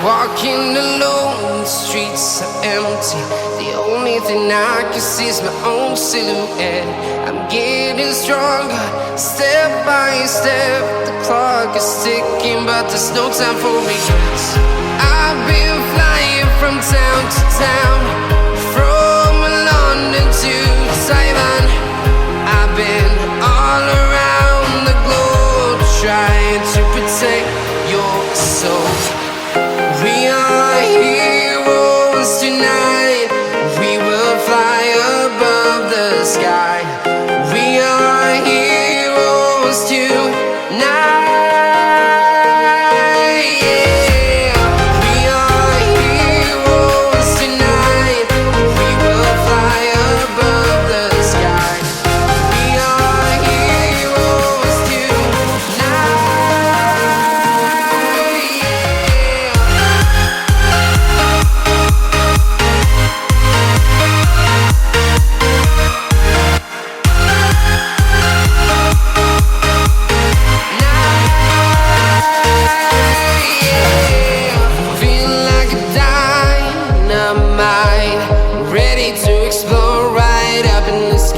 Walking alone, the streets are empty. The only thing I can see is my own silhouette. I'm getting stronger, step by step. The clock is ticking, but there's no time for regrets. I've been flying from town to town, from London to Taiwan. I've been all around the globe, trying to protect your soul. We are heroes tonight. We will fly above the sky. We are heroes tonight. Yeah. We are heroes tonight. We will fly above the sky. We are heroes tonight.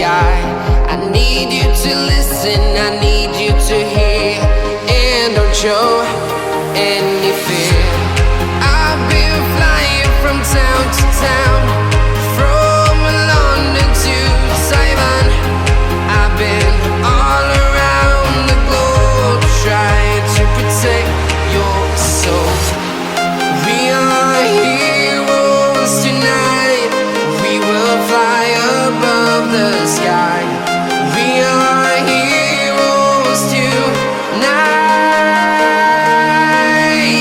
I need you to listen, I need you to hear, and don't show any fear. I've been flying from town to town, from London to Taiwan. I've been all around the globe, trying to protect your soul. We are heroes tonight. We will fly above the sky. We are heroes tonight.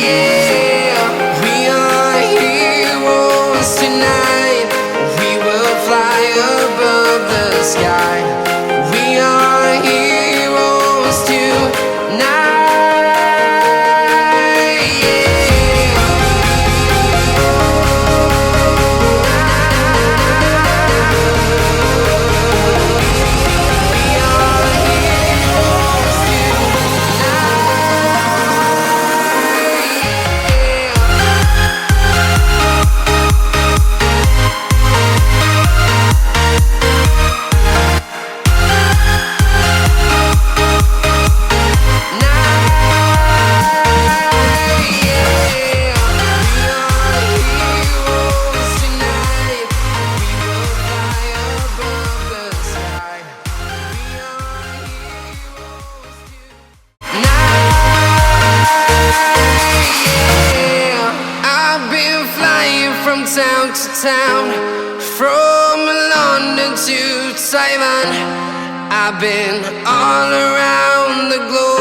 Yeah. We are heroes tonight. We will fly above the sky. We are heroes tonight. From town to town, from London to Taiwan. I've been all around the globe.